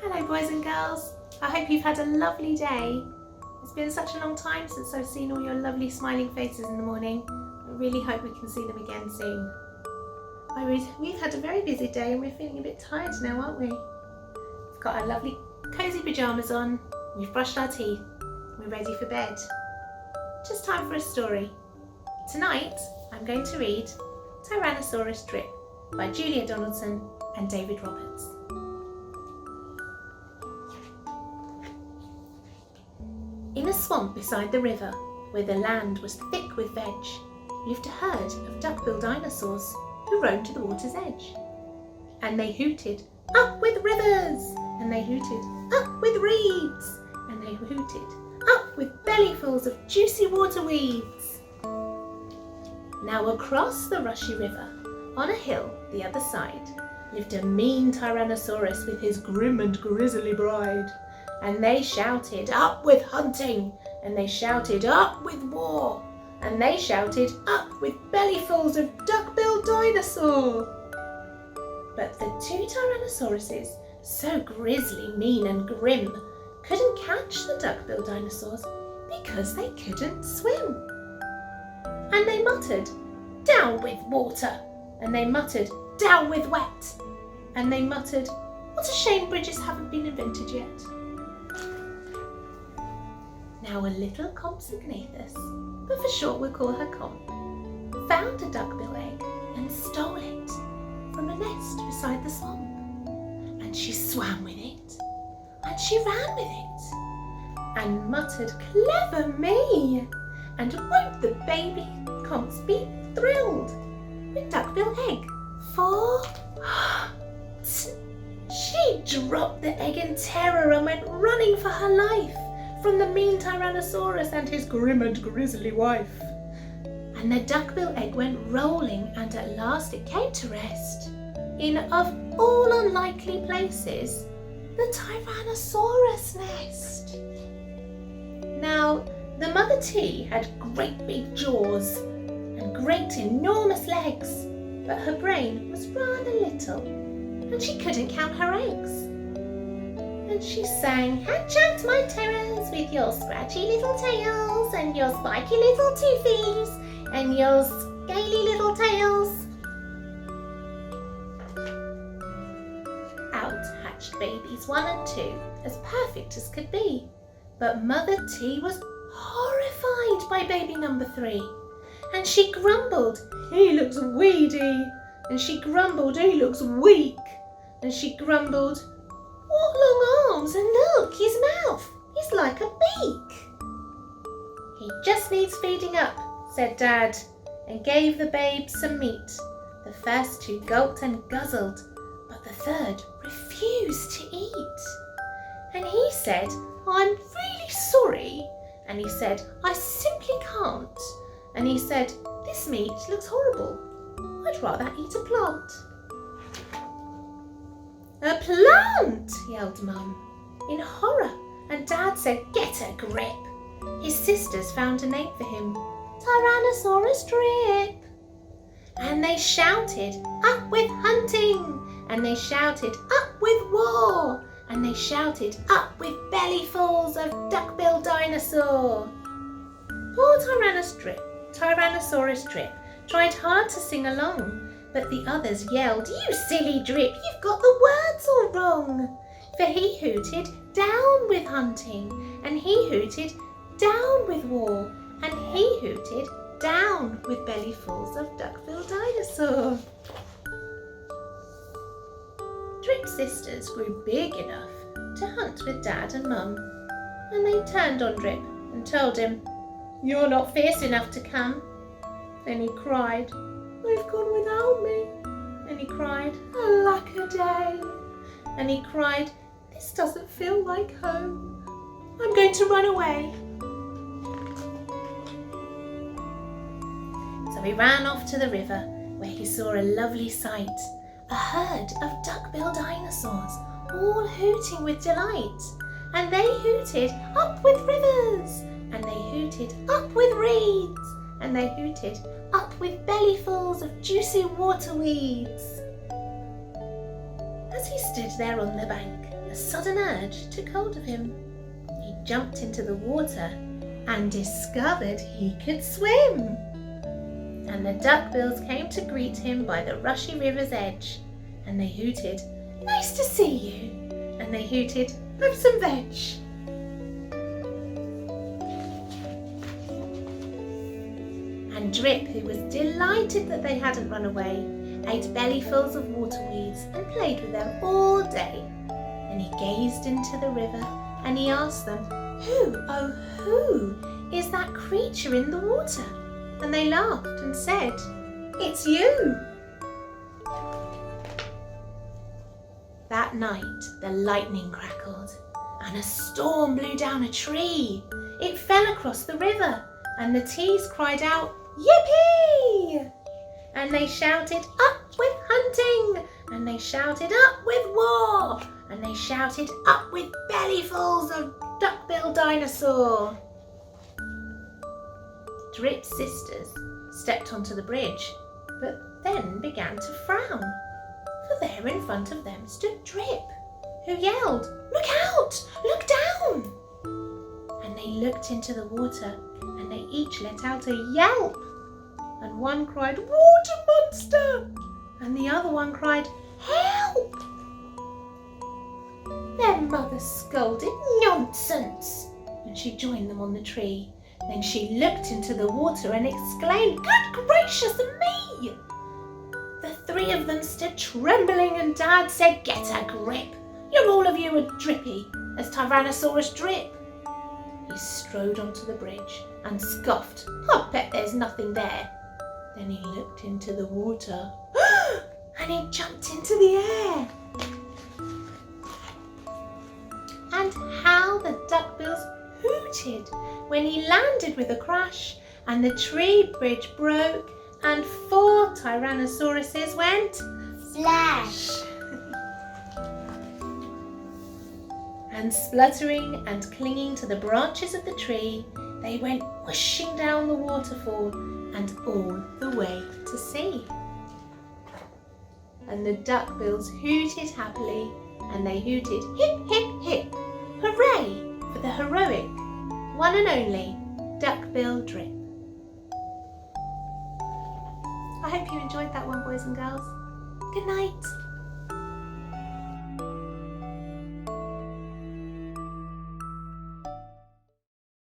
Hello boys and girls, I hope you've had a lovely day. It's been such a long time since I've seen all your lovely smiling faces in the morning. I really hope we can see them again soon. We've had a very busy day and we're feeling a bit tired now, aren't we? We've got our lovely cosy pyjamas on, we've brushed our teeth, we're ready for bed. Just time for a story. Tonight I'm going to read Tyrannosaurus Drip by Julia Donaldson and David Roberts. In a swamp beside the river, where the land was thick with veg, lived a herd of duck-billed dinosaurs who roamed to the water's edge. And they hooted, "Up with rivers!" And they hooted, "Up with reeds!" And they hooted, "Up with bellyfuls of juicy water weeds!" Now across the rushy river, on a hill the other side, lived a mean Tyrannosaurus with his grim and grisly bride. And they shouted, "Up with hunting!" And they shouted, "Up with war!" And they shouted, "Up with bellyfuls of duck-billed dinosaur!" But the two Tyrannosauruses, so grisly, mean and grim, couldn't catch the duck-billed dinosaurs because they couldn't swim. And they muttered, "Down with water!" And they muttered, "Down with wet!" And they muttered, "What a shame bridges haven't been invented yet." Now a little Compsognathus, but for short we'll call her Comp, found a duckbill egg and stole it from a nest beside the swamp. And she swam with it, and she ran with it, and muttered, "Clever me! And won't the baby Comps be thrilled with duckbill egg? For she dropped the egg in terror and went running for her life from the mean Tyrannosaurus and his grim and grisly wife. And the duckbill egg went rolling, and at last it came to rest in, of all unlikely places, the Tyrannosaurus nest. Now, the mother T had great big jaws and great enormous legs, but her brain was rather little, and she couldn't count her eggs. And she sang, "Hatch out my terrors with your scratchy little tails and your spiky little toothies and your scaly little tails." Out hatched babies 1 and 2, as perfect as could be. But Mother T was horrified by baby number 3. And she grumbled, "He looks weedy." And she grumbled, "He looks weak." And she grumbled, "What long arms, and look, his mouth is like a beak." "He just needs feeding up," said Dad, and gave the babe some meat. The first 2 gulped and guzzled, but the third refused to eat. And he said, "I'm really sorry." And he said, "I simply can't." And he said, "This meat looks horrible. I'd rather eat a plant." "A plant!" yelled Mum in horror, and Dad said, "Get a grip." His sisters found a name for him, Tyrannosaurus Drip. And they shouted, "Up with hunting!" And they shouted, "Up with war!" And they shouted, "Up with bellyfuls of duck-billed dinosaur!" Poor Tyrannosaurus Drip tried hard to sing along, but the others yelled, "You silly Drip, you've got the words all wrong." For he hooted, "Down with hunting!" And he hooted, "Down with war!" And he hooted, "Down with bellyfuls of duck-billed dinosaur!" Drip's sisters grew big enough to hunt with Dad and Mum, and they turned on Drip and told him, "You're not fierce enough to come." Then he cried, "They've gone without me." And he cried, "Alack a day." And he cried, "This doesn't feel like home. I'm going to run away." So he ran off to the river, where he saw a lovely sight, a herd of duck-billed dinosaurs, all hooting with delight. And they hooted, "Up with rivers!" And they hooted, "Up with reeds!" And they hooted, "Up with bellyfuls of juicy water weeds!" As he stood there on the bank, a sudden urge took hold of him. He jumped into the water and discovered he could swim. And the duckbills came to greet him by the rushy river's edge, and they hooted, "Nice to see you," and they hooted, "Have some veg." And Drip, who was delighted that they hadn't run away, ate bellyfuls of waterweeds and played with them all day. Then he gazed into the river and he asked them, "Who, oh who, is that creature in the water?" And they laughed and said, "It's you." That night the lightning crackled and a storm blew down a tree. It fell across the river and the tees cried out, "Yippee!" And they shouted, "Up with hunting!" And they shouted, "Up with war!" And they shouted, "Up with bellyfuls of duck-billed dinosaur!" Drip's sisters stepped onto the bridge, but then began to frown, for there in front of them stood Drip, who yelled, "Look out! Look down!" And they looked into the water, and they each let out a yelp. And one cried, "Water monster!" And the other one cried, "Help!" Their mother scolded, "Nonsense!" and she joined them on the tree. Then she looked into the water and exclaimed, "Good gracious me!" The three of them stood trembling and Dad said, "Get a grip! You're all of you as drippy as Tyrannosaurus Drip." He strode onto the bridge and scoffed, "I bet there's nothing there." Then he looked into the water and he jumped into the air. And how the duckbills hooted when he landed with a crash and the tree bridge broke and 4 Tyrannosauruses went splash. And spluttering and clinging to the branches of the tree, they went whooshing down the waterfall and all the way to sea. And the duckbills hooted happily, and they hooted, "Hip, hip, hip, hooray for the heroic, one and only Duckbill Drip." I hope you enjoyed that one, boys and girls. Good night.